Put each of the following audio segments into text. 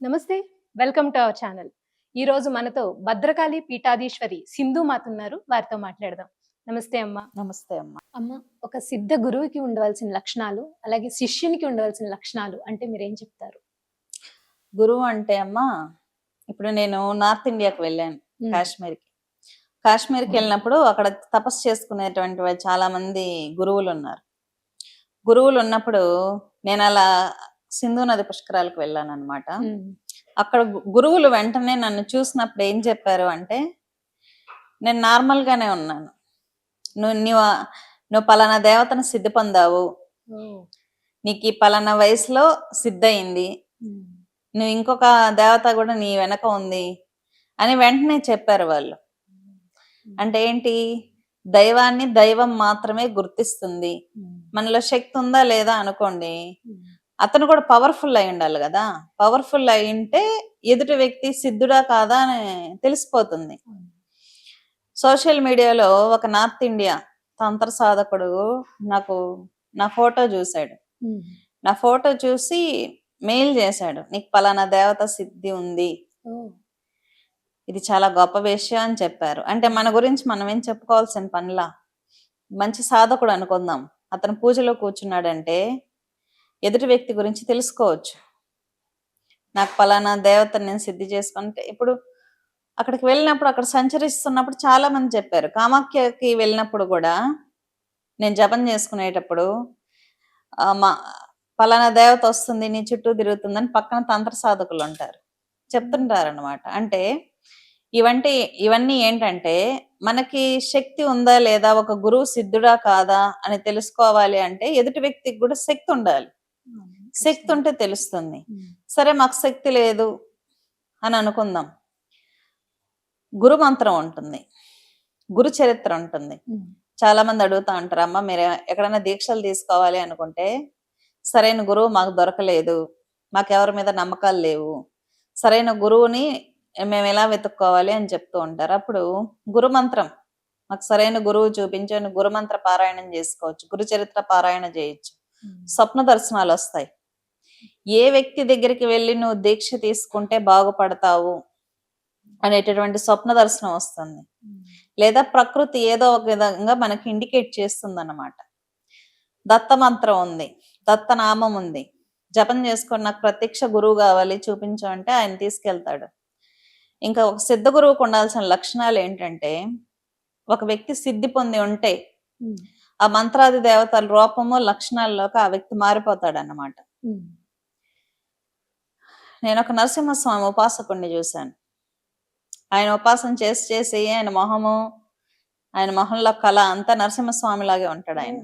నమస్తే. Welcome to our channel. ఈరోజు మనతో భద్రకాళి పీఠాధీశ్వరి సింధు మాత ఉన్నారు. వారితో మాట్లాడదాం. నమస్తే అమ్మ. నమస్తే అమ్మ. అమ్మ, ఒక సిద్ధ గురువుకి ఉండవలసిన లక్షణాలు, అలాగే శిష్యునికి ఉండవలసిన లక్షణాలు అంటే మీరేం చెప్తారు? గురువు అంటే అమ్మ, ఇప్పుడు నేను నార్త్ ఇండియాకి వెళ్ళాను, హ్మ్. కాశ్మీర్కి. కాశ్మీర్కి వెళ్ళినప్పుడు అక్కడ తపస్సు చేసుకునేటువంటి చాలా మంది గురువులు ఉన్నారు. గురువులు ఉన్నప్పుడు నేను అలా సింధు నది పుష్కరాలకు వెళ్ళాను అనమాట. హ్మ్. అక్కడ గురువులు వెంటనే నన్ను చూసినప్పుడు ఏం చెప్పారు అంటే, నేను నార్మల్ గానే ఉన్నాను, నువ్వు నువ్వు పలానా దేవతను సిద్ధి పొందావు, ఓహ్! నీకు ఈ పలానా వయసులో సిద్ధయింది, హ్మ్. నువ్వు ఇంకొక దేవత కూడా నీ వెనక ఉంది అని వెంటనే చెప్పారు వాళ్ళు. అంటే ఏంటి, దైవాన్ని దైవం మాత్రమే గుర్తిస్తుంది. మనలో శక్తి ఉందా లేదా అనుకోండి, అతను కూడా పవర్ఫుల్ అయి ఉండాలి కదా. పవర్ఫుల్ అయి ఉంటే ఎదుటి వ్యక్తి సిద్ధుడా కాదా అని తెలిసిపోతుంది. సోషల్ మీడియాలో ఒక నార్త్ ఇండియా తంత్ర సాధకుడు నాకు నా ఫోటో చూశాడు. నా ఫోటో చూసి మెయిల్ చేశాడు, నీకు పలానా దేవత సిద్ధి ఉంది, ఇది చాలా గొప్ప విషయం అని చెప్పారు. అంటే మన గురించి మనం ఏం చెప్పుకోవాల్సిన పనిలా, మంచి సాధకుడు అనుకుందాం, అతను పూజలో కూర్చున్నాడంటే ఎదుటి వ్యక్తి గురించి తెలుసుకోవచ్చు. నాకు పలానా దేవతను నేను సిద్ధి చేసుకుంటే, ఇప్పుడు అక్కడికి వెళ్ళినప్పుడు అక్కడ సంచరిస్తున్నప్పుడు చాలా మంది చెప్పారు. కామాఖ్యకి వెళ్ళినప్పుడు కూడా నేను జపం చేసుకునేటప్పుడు మా పలానా దేవత వస్తుంది నీ చుట్టూ తిరుగుతుందని పక్కన తంత్ర సాధకులు ఉంటారు, చెప్తుంటారు అనమాట. అంటే ఇవన్నీ ఏంటంటే, మనకి శక్తి ఉందా లేదా, ఒక గురువు సిద్ధుడా కాదా అని తెలుసుకోవాలి అంటే ఎదుటి వ్యక్తికి కూడా శక్తి ఉండాలి. శక్తి ఉంటే తెలుస్తుంది. సరే మాకు శక్తి లేదు అని అనుకుందాం, గురు మంత్రం ఉంటుంది, గురు చరిత్ర ఉంటుంది. చాలా మంది అడుగుతా ఉంటారు, అమ్మ మీరు ఎక్కడైనా దీక్షలు తీసుకోవాలి అనుకుంటే సరైన గురువు మాకు దొరకలేదు, మాకు ఎవరి మీద నమ్మకాలు లేవు, సరైన గురువుని మేము ఎలా వెతుక్కోవాలి అని చెప్తూ ఉంటారు. అప్పుడు గురు మంత్రం, మాకు సరైన గురువు చూపించని గురు మంత్ర పారాయణం చేసుకోవచ్చు, గురు చరిత్ర పారాయణ చేయొచ్చు, స్వప్న దర్శనాలు వస్తాయి. ఏ వ్యక్తి దగ్గరికి వెళ్ళి నువ్వు దీక్ష తీసుకుంటే బాగుపడతావు అనేటటువంటి స్వప్న దర్శనం వస్తుంది, లేదా ప్రకృతి ఏదో ఒక విధంగా మనకి ఇండికేట్ చేస్తుంది అన్నమాట. దత్త మంత్రం ఉంది, దత్తనామం ఉంది, జపం చేసుకొని నాకు ప్రత్యక్ష గురువు కావాలి చూపించు అంటే ఆయన తీసుకెళ్తాడు. ఇంకా ఒక సిద్ధ గురువుకు ఉండాల్సిన లక్షణాలు ఏంటంటే, ఒక వ్యక్తి సిద్ధి పొంది ఉంటే ఆ మంత్రాది దేవతల రూపము లక్షణాల్లోకి ఆ వ్యక్తి మారిపోతాడు అన్నమాట. నేను ఒక నరసింహస్వామి ఉపాసకుడిని చూశాను. ఆయన ఉపాసన చేసి చేసి ఆయన మొహంలో కళ అంతా నరసింహస్వామి లాగే ఉంటాడు ఆయన.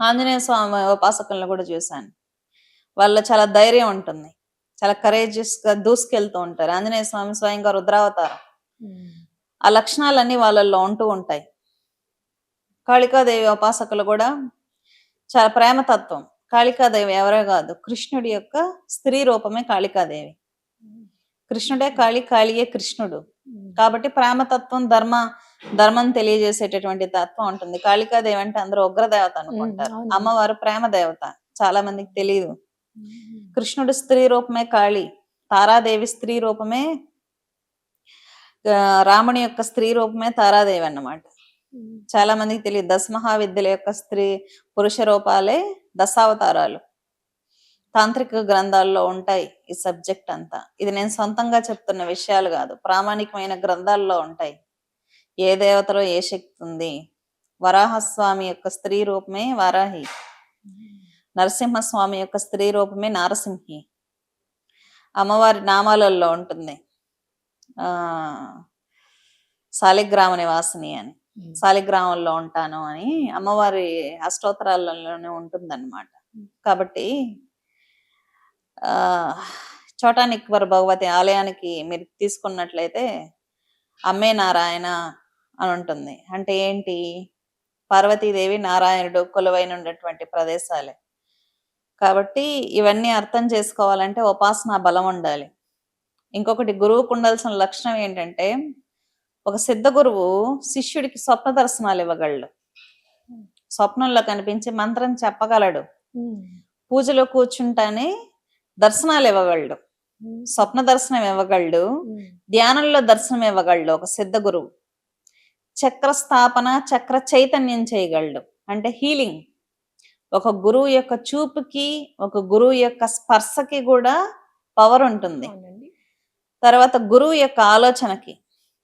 ఆంజనేయ స్వామి ఉపాసకులను కూడా చూశాను, వాళ్ళ చాలా ధైర్యం ఉంటుంది, చాలా కరేజియస్ గా దూసుకెళ్తూ ఉంటారు. ఆంజనేయ స్వామి స్వయంగా రుద్రావతారం. ఆ లక్షణాలన్నీ వాళ్ళల్లో ఉంటూ ఉంటాయి. కాళికాదేవి ఉపాసకులు కూడా చాలా ప్రేమతత్వం. కాళికాదేవి ఎవరే కాదు, కృష్ణుడి యొక్క స్త్రీ రూపమే కాళికాదేవి. కృష్ణుడే కాళి, కాళియే కృష్ణుడు. కాబట్టి ప్రేమతత్వం, ధర్మం తెలియజేసేటటువంటి తత్వం ఉంటుంది. కాళికాదేవి అంటే అందరూ ఉగ్రదేవత అనుకుంటారు, అమ్మవారు ప్రేమ దేవత, చాలా మందికి తెలియదు. కృష్ణుడు స్త్రీ రూపమే కాళి, తారాదేవి స్త్రీ రూపమే, రాముని యొక్క స్త్రీ రూపమే తారాదేవి అన్నమాట. చాలా మందికి తెలియదు. దశమహావిద్యల యొక్క పురుష రూపాలే దశావతారాలు. తాంత్రిక గ్రంథాల్లో ఉంటాయి ఈ సబ్జెక్ట్ అంతా. ఇది నేను సొంతంగా చెప్తున్న విషయాలు కాదు, ప్రామాణికమైన గ్రంథాల్లో ఉంటాయి. ఏ దేవతలో ఏ శక్తి ఉంది. వరాహస్వామి యొక్క స్త్రీ రూపమే వారాహి, నరసింహస్వామి యొక్క స్త్రీ రూపమే నారసింహి. అమ్మవారి నామాలలో ఉంటుంది శాలిగ్రామ నివాసిని అని, శాలిగ్రామంలో ఉంటాను అని అమ్మవారి అష్టోత్తరాలలోనే ఉంటుందన్నమాట. కాబట్టి చోటానిక్బర్ భగవతి ఆలయానికి మీరు తీసుకున్నట్లయితే అమ్మే నారాయణ అని ఉంటుంది. అంటే ఏంటి, పార్వతీదేవి నారాయణుడు కొలువైన ఉన్నటువంటి ప్రదేశాలే. కాబట్టి ఇవన్నీ అర్థం చేసుకోవాలంటే ఉపాసనా బలం ఉండాలి. ఇంకొకటి, గురువుకు ఉండాల్సిన లక్షణం ఏంటంటే, ఒక సిద్ధ గురువు శిష్యుడికి స్వప్న దర్శనాలు ఇవ్వగలడు, స్వప్నంలో కనిపించి మంత్రం చెప్పగలడు, పూజలో కూర్చుంటానే దర్శనాలు ఇవ్వగలడు. స్వప్న దర్శనం ఇవ్వగలడు, ధ్యానంలో దర్శనం ఇవ్వగలడు ఒక సిద్ధ గురువు. చక్ర స్థాపన, చక్ర చైతన్యం చేయగలడు, అంటే హీలింగ్. ఒక గురువు యొక్క చూపుకి, ఒక గురువు యొక్క స్పర్శకి కూడా పవర్ ఉంటుంది. తర్వాత గురువు యొక్క ఆలోచనకి.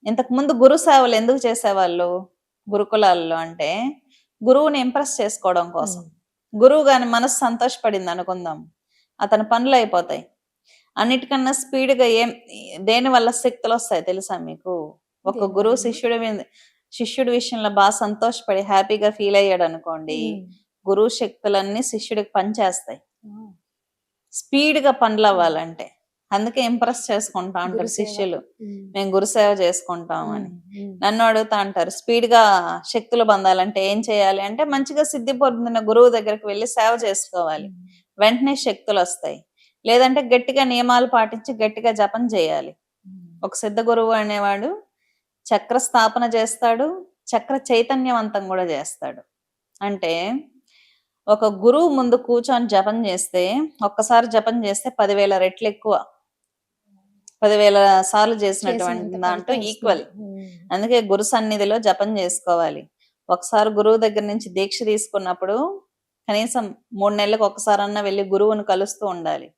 ఇంతకు ముందు గురు సేవలు ఎందుకు చేసేవాళ్ళు గురుకులాల్లో అంటే గురువుని ఇంప్రెస్ చేసుకోవడం కోసం. గురువు గాని మనసు సంతోషపడింది అనుకుందాం, అతని పనులు అయిపోతాయి. అన్నిటికన్నా స్పీడ్గా దేని వల్ల శక్తులు వస్తాయి తెలుసా మీకు? ఒక గురువు శిష్యుడి విషయంలో బాగా సంతోషపడి హ్యాపీగా ఫీల్ అయ్యాడు అనుకోండి, గురువు శక్తులన్నీ శిష్యుడికి పనిచేస్తాయి స్పీడ్గా పనులు అవ్వాలంటే. అందుకే ఇంప్రెస్ చేసుకుంటా అంటారు శిష్యులు, మేము గురుసేవ చేసుకుంటాం అని. నన్ను అడుగుతా అంటారు, స్పీడ్ గా శక్తులు పొందాలంటే ఏం చేయాలి అంటే, మంచిగా సిద్ధి పొందిన గురువు దగ్గరికి వెళ్ళి సేవ చేసుకోవాలి, వెంటనే శక్తులు వస్తాయి. లేదంటే గట్టిగా నియమాలు పాటించి గట్టిగా జపం చేయాలి. ఒక సిద్ధ గురువు అనేవాడు చక్ర స్థాపన చేస్తాడు, చక్ర చైతన్యవంతం కూడా చేస్తాడు. అంటే ఒక గురువు ముందు కూర్చొని జపం చేస్తే, ఒక్కసారి జపం చేస్తే 10,000 రెట్లు ఎక్కువ, 10,000 సార్లు చేసినటువంటి దాంట్లో ఈక్వల్. అందుకే గురు సన్నిధిలో జపం చేసుకోవాలి. ఒకసారి గురువు దగ్గర నుంచి దీక్ష తీసుకున్నప్పుడు కనీసం 3 నెలలకు ఒకసారన్నా వెళ్ళి గురువుని కలుస్తూ ఉండాలి.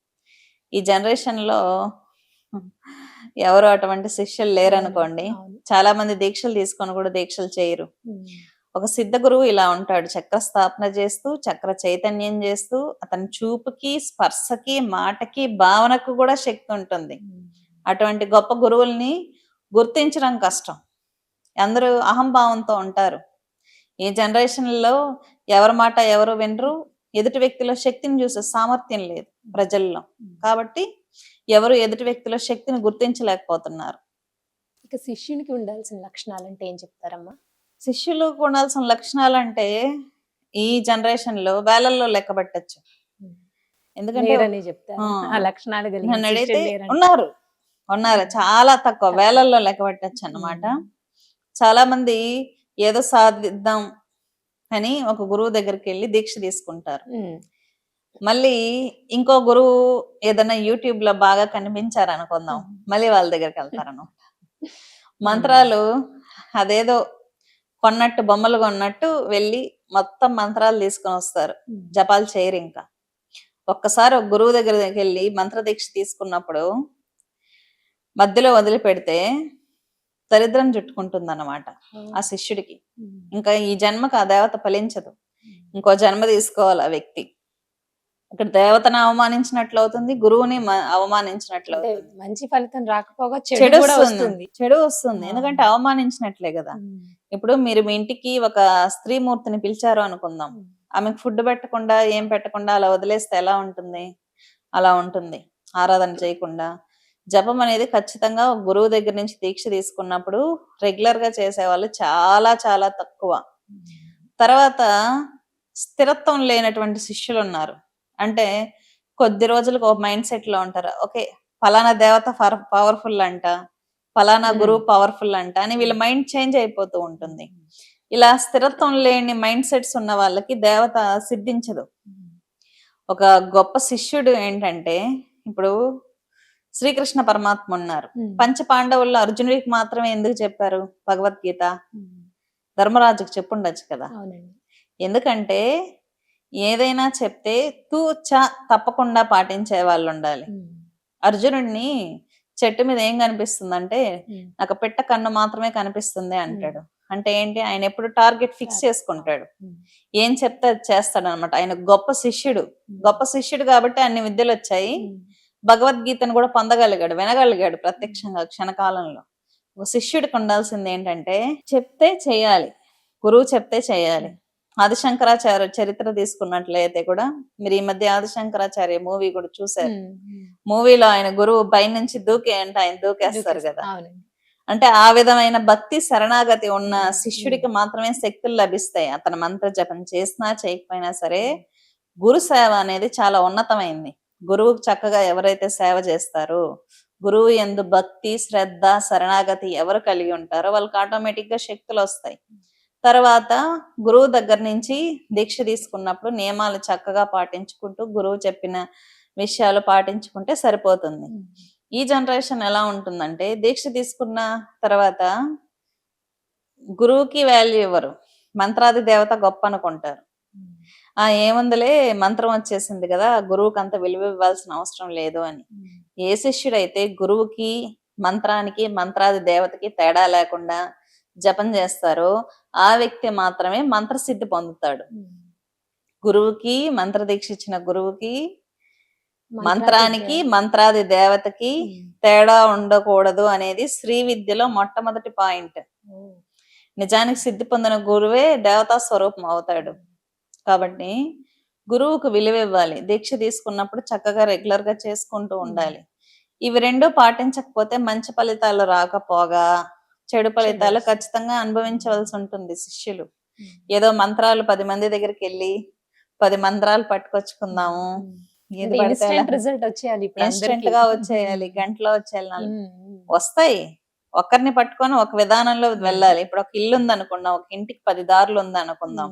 ఈ జనరేషన్ లో ఎవరు అటువంటి శిష్యులు లేరనుకోండి. చాలా మంది దీక్షలు తీసుకొని కూడా దీక్షలు చేయరు. ఒక సిద్ధ గురువు ఇలా ఉంటాడు, చక్ర స్థాపన చేస్తూ, చక్ర చైతన్యం చేస్తూ, అతని చూపుకి, స్పర్శకి, మాటకి, భావనకు కూడా శక్తి ఉంటుంది. అటువంటి గొప్ప గురువుల్ని గుర్తించడం కష్టం. అందరూ అహంభావంతో ఉంటారు. ఈ జనరేషన్లో ఎవరి మాట ఎవరు వినరు. ఎదుటి వ్యక్తిలో శక్తిని చూసే సామర్థ్యం లేదు ప్రజల్లో. కాబట్టి ఎవరు ఎదుటి వ్యక్తిలో శక్తిని గుర్తించలేకపోతున్నారు. ఇక శిష్యునికి ఉండాల్సిన లక్షణాలు అంటే ఏం చెప్తారమ్మా? శిష్యులకు ఉండాల్సిన లక్షణాలు అంటే ఈ జనరేషన్ లో వేలల్లో లెక్క పెట్టచ్చు. ఎందుకంటే నన్ను అడిగితే ఉన్నారు చాలా తక్కువ, వేలల్లో లెక్క పెట్టచ్చు అన్నమాట. చాలా మంది ఏదో సాధిద్దాం అని ఒక గురువు దగ్గరికి వెళ్ళి దీక్ష తీసుకుంటారు. మళ్ళీ ఇంకో గురువు ఏదైనా యూట్యూబ్ లో బాగా కనిపించారు అనుకుందాం, మళ్ళీ వాళ్ళ దగ్గరికి వెళ్తారనమాట. మంత్రాలు అదేదో కొన్నట్టు, బొమ్మలు కొన్నట్టు వెళ్ళి మొత్తం మంత్రాలు తీసుకొని వస్తారు, జపాలు చేయరు. ఇంకా ఒక్కసారి ఒక గురువు దగ్గరికి వెళ్ళి మంత్ర దీక్ష తీసుకున్నప్పుడు మధ్యలో వదిలిపెడితే దరిద్రం చుట్టుకుంటుంది అన్నమాట ఆ శిష్యుడికి. ఇంకా ఈ జన్మకు ఆ దేవత ఫలించదు, ఇంకో జన్మ తీసుకోవాలి ఆ వ్యక్తి. ఇక్కడ దేవతను అవమానించినట్లు అవుతుంది, గురువుని అవమానించినట్లు అవుతుంది. మంచి ఫలితం రాకపోగా చెడు వస్తుంది, ఎందుకంటే అవమానించినట్లే కదా. ఇప్పుడు మీరు మీ ఇంటికి ఒక స్త్రీ మూర్తిని పిలిచారు అనుకుందాం, ఆమెకు ఫుడ్ పెట్టకుండా ఏం పెట్టకుండా అలా వదిలేస్తే ఎలా ఉంటుంది? అలా ఉంటుంది. ఆరాధన చేయకుండా. జపం అనేది ఖచ్చితంగా ఒక గురువు దగ్గర నుంచి దీక్ష తీసుకున్నప్పుడు రెగ్యులర్ గా చేసేవాళ్ళు చాలా చాలా తక్కువ. తర్వాత స్థిరత్వం లేనటువంటి శిష్యులు ఉన్నారు. అంటే కొద్ది రోజులకు ఒక మైండ్ సెట్ లో ఉంటారు, ఓకే ఫలానా దేవత పవర్ఫుల్ అంట, ఫలానా గురువు పవర్ఫుల్ అంట అని వీళ్ళ మైండ్ చేంజ్ అయిపోతూ ఉంటుంది. ఇలా స్థిరత్వం లేని మైండ్ సెట్స్ ఉన్న వాళ్ళకి దేవత సిద్ధించదు. ఒక గొప్ప శిష్యుడు ఏంటంటే, ఇప్పుడు శ్రీకృష్ణ పరమాత్మ ఉన్నారు, పంచ పాండవుల్లో అర్జునుడికి మాత్రమే ఎందుకు చెప్పారు భగవద్గీత? ధర్మరాజుకు చెప్పుండొచ్చు కదా. ఎందుకంటే ఏదైనా చెప్తే తూచా తప్పకుండా పాటించే వాళ్ళు ఉండాలి. అర్జునుడిని చెట్టు మీద ఏం కనిపిస్తుందంటే, నాకు పెట్ట కన్ను మాత్రమే కనిపిస్తుంది అంటాడు. అంటే ఏంటి? ఆయన ఎప్పుడు టార్గెట్ ఫిక్స్ చేసుకుంటాడు, ఏం చెప్తే అది చేస్తాడు అనమాట. ఆయన గొప్ప శిష్యుడు కాబట్టి అన్ని విద్యలు వచ్చాయి. భగవద్గీతను కూడా పొందగలిగాడు, వినగలిగాడు ప్రత్యక్షంగా క్షణకాలంలో. ఒక శిష్యుడికి ఉండాల్సింది ఏంటంటే, చెప్తే చేయాలి, గురువు చెప్తే చేయాలి. ఆదిశంకరాచార్య చరిత్ర తీసుకున్నట్లయితే కూడా, మీరు ఈ మధ్య ఆదిశంకరాచార్య మూవీ కూడా చూసారు. మూవీలో ఆయన గురువు పైనుంచి దూకే అంటే ఆయన దూకేస్తారు కదా. అంటే ఆ విధమైన భక్తి శరణాగతి ఉన్న శిష్యుడికి మాత్రమే శక్తులు లభిస్తాయి. అతను మంత్ర జపం చేసినా చేయకపోయినా సరే గురు సేవ అనేది చాలా ఉన్నతమైంది. గురువుకు చక్కగా ఎవరైతే సేవ చేస్తారో, గురువు యందు భక్తి, శ్రద్ధ, శరణాగతి ఎవరు కలిగి ఉంటారో వాళ్ళకి ఆటోమేటిక్ గా శక్తులు వస్తాయి. తర్వాత గురువు దగ్గర నుంచి దీక్ష తీసుకున్నప్పుడు నియమాలు చక్కగా పాటించుకుంటూ, గురువు చెప్పిన విషయాలు పాటించుకుంటే సరిపోతుంది. ఈ జనరేషన్ ఎలా ఉంటుందంటే దీక్ష తీసుకున్న తర్వాత గురువుకి వాల్యూ ఇవ్వరు, మంత్రాది దేవత గొప్ప అనుకుంటారు. ఏముందిలే మంత్రం వచ్చేసింది కదా, గురువుకి అంత విలువ ఇవ్వాల్సిన అవసరం లేదు అని. ఏ శిష్యుడైతే గురువుకి మంత్రానికి మంత్రాది దేవతకి తేడా లేకుండా జపం చేస్తారో ఆ వ్యక్తి మాత్రమే మంత్రసిద్ధి పొందుతాడు. గురువుకి మంత్రదీక్ష ఇచ్చిన గురువుకి మంత్రానికి మంత్రాది దేవతకి తేడా ఉండకూడదు అనేది శ్రీ విద్యలో మొట్టమొదటి పాయింట్. నిజానికి సిద్ధి పొందిన గురువే దేవతా స్వరూపం అవుతాడు. కాబట్టి గురువుకు విలువ ఇవ్వాలి. దీక్ష తీసుకున్నప్పుడు చక్కగా రెగ్యులర్ గా చేసుకుంటూ ఉండాలి. ఇవి రెండు పాటించకపోతే మంచి ఫలితాలు రాకపోగా చెడు ఫలితాలు ఖచ్చితంగా అనుభవించవలసి ఉంటుంది శిష్యులు. ఏదో మంత్రాలు 10 మంది దగ్గరికి వెళ్ళి 10 మంత్రాలు పట్టుకొచ్చుకుందాము, ఇన్స్టెంట్ గా వచ్చేయాలి, గంటలో వచ్చేయాలి, వస్తాయి. ఒకరిని పట్టుకొని ఒక విధానంలో వెళ్ళాలి. ఇప్పుడు ఒక ఇల్లు ఉంది అనుకుందాం, ఒక ఇంటికి 10 దారులు ఉంది అనుకుందాం.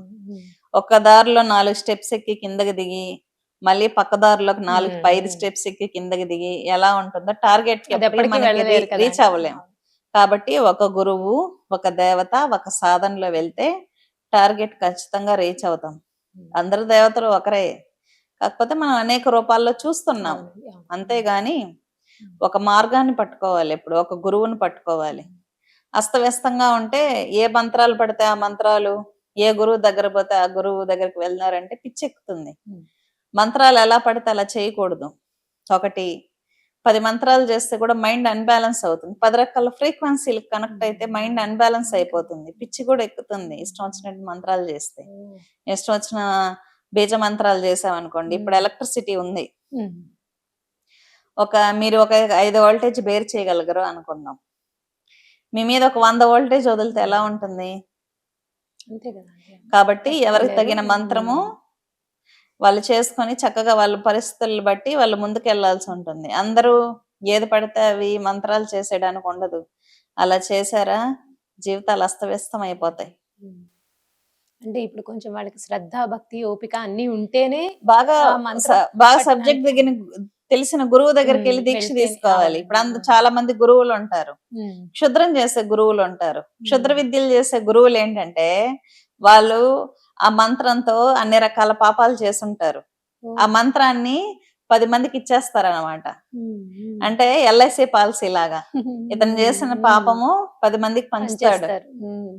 ఒక దారిలో 4 స్టెప్స్ ఎక్కి కిందకి దిగి మళ్ళీ పక్క దారిలోకి 5 స్టెప్స్ ఎక్కి కిందకి దిగి ఎలా ఉంటుందో టార్గెట్ రీచ్ అవ్వలేము. కాబట్టి ఒక గురువు, ఒక దేవత, ఒక సాధనలో వెళ్తే టార్గెట్ ఖచ్చితంగా రీచ్ అవుతాం. అందరు దేవతలు ఒకరే, కాకపోతే మనం అనేక రూపాల్లో చూస్తున్నాం. అంతేగాని ఒక మార్గాన్ని పట్టుకోవాలి, ఎప్పుడు ఒక గురువుని పట్టుకోవాలి. అస్తవ్యస్తంగా ఉంటే ఏ మంత్రాలు పడితే ఆ మంత్రాలు, ఏ గురువు దగ్గర పోతే ఆ గురువు దగ్గరికి వెళ్ళినారంటే పిచ్చెక్కుతుంది. మంత్రాలు ఎలా పడితే అలా చేయకూడదు. ఒకటి 10 మంత్రాలు చేస్తే కూడా మైండ్ అన్బ్యాలెన్స్ అవుతుంది. 10 రకాల ఫ్రీక్వెన్సీలకు కనెక్ట్ అయితే మైండ్ అన్బ్యాలెన్స్ అయిపోతుంది, పిచ్చి కూడా ఎక్కుతుంది. ఇష్టం వచ్చినట్టు మంత్రాలు చేస్తే, ఇష్టం వచ్చిన బీజ మంత్రాలు చేసామనుకోండి. ఇప్పుడు ఎలక్ట్రిసిటీ ఉంది, మీరు ఒక 5 వోల్టేజ్ బేర్ చేయగలగరు అనుకుందాం. మీ మీద ఒక 100 వోల్టేజ్ వదిలితే ఎలా ఉంటుంది? కాబట్టి ఎవరికి తగిన మంత్రము వాళ్ళు చేసుకొని చక్కగా వాళ్ళ పరిస్థితులను బట్టి వాళ్ళు ముందుకు వెళ్లాల్సి ఉంటుంది. అందరూ ఏది పడితే అవి మంత్రాలు చేసేయడానికి ఉండదు. అలా చేశారా జీవితాలు అస్తవ్యస్తం అయిపోతాయి. అంటే ఇప్పుడు కొంచెం వాళ్ళకి శ్రద్ధ, భక్తి, ఓపిక అన్ని ఉంటేనే బాగా సబ్జెక్ట్ దగ్గర తెలిసిన గురువు దగ్గరికి వెళ్ళి దీక్ష తీసుకోవాలి. ఇప్పుడు చాలా మంది గురువులు ఉంటారు, క్షుద్రం చేసే గురువులు ఉంటారు. క్షుద్ర విద్యలు చేసే గురువులు ఏంటంటే వాళ్ళు ఆ మంత్రంతో అన్ని రకాల పాపాలు చేసుంటారు. ఆ మంత్రాన్ని 10 మందికి ఇచ్చేస్తారనమాట. అంటే ఎల్ఐసి పాలసీ లాగా ఇతను చేసిన పాపము 10 మందికి పంచుతాడు.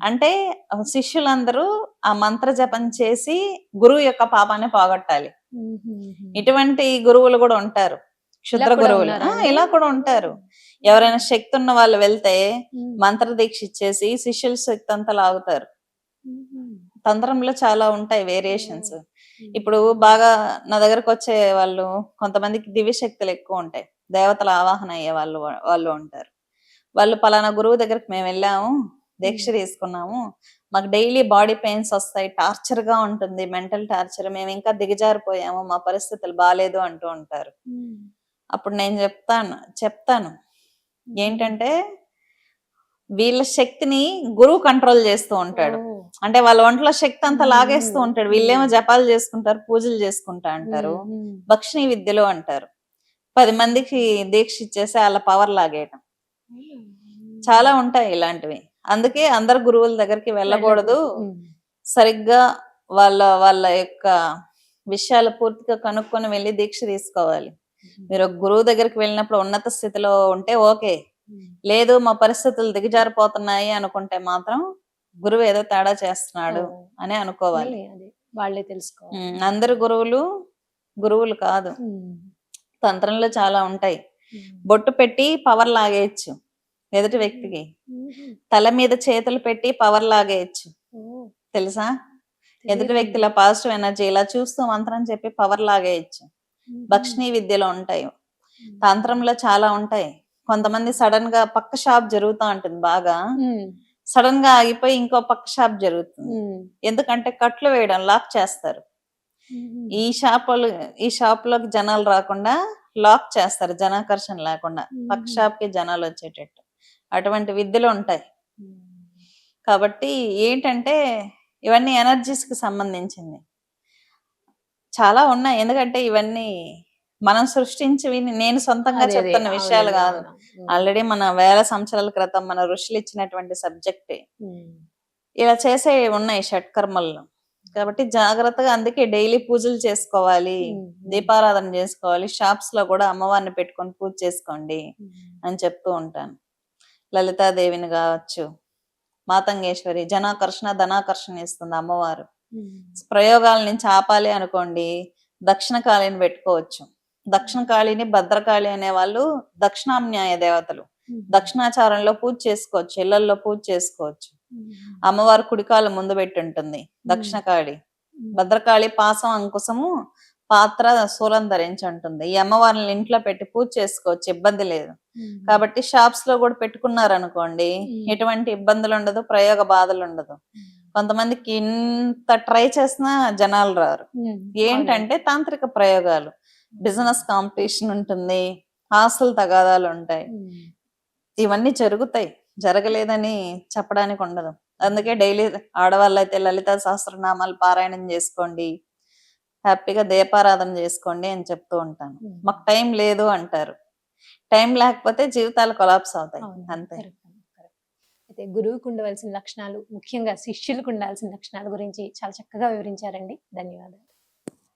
అంటే శిష్యులందరూ ఆ మంత్ర జపం చేసి గురువు యొక్క పాపాన్ని పోగొట్టాలి. ఇటువంటి గురువులు కూడా ఉంటారు, క్షుద్ర గురువులు. ఇలా కూడా ఉంటారు. ఎవరైనా శక్తి ఉన్న వాళ్ళు వెళ్తే మంత్ర దీక్ష ఇచ్చేసి శిష్యుల శక్తి అంతా లాగుతారు. తంత్రంలో చాలా ఉంటాయి వేరియేషన్స్. ఇప్పుడు బాగా నా దగ్గరకు వచ్చే వాళ్ళు కొంతమందికి దివ్య శక్తులు ఎక్కువ ఉంటాయి, దేవతల ఆవాహన అయ్యే వాళ్ళు ఉంటారు. వాళ్ళు పలానా గురువు దగ్గరకు మేము వెళ్ళాము, దీక్ష తీసుకున్నాము, మాకు డైలీ బాడీ పెయిన్స్ వస్తాయి, టార్చర్ గా ఉంటుంది, మెంటల్ టార్చర్, మేము ఇంకా దిగజారిపోయాము, మా పరిస్థితులు బాగాలేదు అంటూ ఉంటారు. అప్పుడు నేను చెప్తాను ఏంటంటే వీళ్ళ శక్తిని గురువు కంట్రోల్ చేస్తూ ఉంటాడు. అంటే వాళ్ళ ఒంట్లో శక్తి అంతా లాగేస్తూ ఉంటాడు. వీళ్ళేమో జపాలు చేసుకుంటారు, పూజలు చేసుకుంటా అంటారు, భక్షిణీ విద్యలో అంటారు. 10 మందికి దీక్ష ఇచ్చేసి వాళ్ళ పవర్ లాగేయటం చాలా ఉంటాయి ఇలాంటివి. అందుకే అందరు గురువుల దగ్గరికి వెళ్ళకూడదు. సరిగ్గా వాళ్ళ యొక్క విషయాలు పూర్తిగా కనుక్కొని వెళ్ళి దీక్ష తీసుకోవాలి. మీరు ఒక గురువు దగ్గరికి వెళ్ళినప్పుడు ఉన్నత స్థితిలో ఉంటే ఓకే, లేదు మా పరిస్థితులు దిగజారిపోతున్నాయి అనుకుంటే మాత్రం గురువు ఏదో తేడా చేస్తున్నాడు అని అనుకోవాలి. వాళ్ళే తెలుసుకోవాలి. అందరు గురువులు కాదు. తంత్రంలో చాలా ఉంటాయి. బొట్టు పెట్టి పవర్ లాగేయచ్చు ఎదుటి వ్యక్తికి, తల మీద చేతులు పెట్టి పవర్ లాగేయచ్చు తెలుసా? ఎదుటి వ్యక్తిలో పాజిటివ్ ఎనర్జీ ఇలా చూస్తూ మంత్రం చెప్పి పవర్ లాగేయచ్చు. భక్షిణీ విద్యలో ఉంటాయి, తంత్రంలో చాలా ఉంటాయి. కొంతమంది సడన్ గా పక్క షాప్ జరుగుతూ ఉంటుంది, బాగా సడన్ గా ఆగిపోయి ఇంకో పక్క షాప్ జరుగుతుంది. ఎందుకంటే కట్లు వేయడం, లాక్ చేస్తారు. ఈ షాప్ లోకి జనాలు రాకుండా లాక్ చేస్తారు, జనాకర్షణ లేకుండా పక్క షాప్ కి జనాలు వచ్చేటట్టు. అటువంటి విద్యలు ఉంటాయి. కాబట్టి ఏంటంటే ఇవన్నీ ఎనర్జీస్ కి సంబంధించింది చాలా ఉన్నాయి. ఎందుకంటే ఇవన్నీ మనం సృష్టించివి నేను సొంతంగా అదే, చెప్తున్న విషయాలు అవునండి, కాదు. అవును. ఆల్రెడీ మన వేల సంవత్సరాల క్రితం మన ఋషులు ఇచ్చినటువంటి సబ్జెక్టే. ఉమ్. ఇలా చేసే ఉన్నాయి షట్కర్మల్లో. కాబట్టి జాగ్రత్తగా అందుకే డైలీ పూజలు చేసుకోవాలి, ఉమ్. దీపారాధన చేసుకోవాలి, షాప్స్ లో కూడా అమ్మవారిని పెట్టుకొని పూజ చేసుకోండి ఉమ్. అని చెప్తూ ఉంటాను. లలితాదేవిని కావచ్చు, మాతంగేశ్వరి, జనాకర్షణ ధనాకర్షణ ఇస్తుంది అమ్మవారు. ఉమ్. ప్రయోగాల నుంచి ఆపాలి అనుకోండి, దక్షిణ కాళిని పెట్టుకోవచ్చు. దక్షిణ కాళిని భద్రకాళి అనే వాళ్ళు దక్షిణామ్నాయ దేవతలు. ఉమ్. దక్షిణాచారంలో పూజ చేసుకోవచ్చు, ఇళ్లల్లో పూజ చేసుకోవచ్చు. ఉమ్. అమ్మవారు కుడికాలు ముందు పెట్టి ఉంటుంది దక్షిణ కాళి. ఉమ్. భద్రకాళి పాసం అంకుశము పాత్ర శూలం ధరించి ఉంటుంది. ఈ అమ్మవారిని ఇంట్లో పెట్టి పూజ చేసుకోవచ్చు, ఇబ్బంది లేదు. ఉమ్. కాబట్టి షాప్స్ లో కూడా పెట్టుకున్నారు అనుకోండి, ఎటువంటి ఇబ్బందులు ఉండదు, ప్రయోగ బాధలు ఉండదు. కొంతమందికి ఇంత ట్రై చేసినా జనాలు రారు. ఉమ్. ఏంటంటే తాంత్రిక ప్రయోగాలు, బిజినెస్ కాంపిటీషన్ ఉంటుంది, ఆస్తులు తగాదాలు ఉంటాయి. ఉమ్. ఇవన్నీ జరుగుతాయి, జరగలేదని చెప్పడానికి ఉండదు. అందుకే డైలీ ఆడవాళ్ళు అయితే లలితా సహస్రనామాలు పారాయణం చేసుకోండి, హ్యాపీగా దీపారాధన చేసుకోండి అని చెప్తూ ఉంటాను. మాకు టైం లేదు అంటారు. టైం లేకపోతే జీవితాలు కొలాప్స్ అవుతాయి, అవును, అంతే. correct, correct. అయితే గురువుకు ఉండవలసిన లక్షణాలు, ముఖ్యంగా శిష్యులకు ఉండాల్సిన లక్షణాల గురించి చాలా చక్కగా వివరించారండి. ధన్యవాదాలు.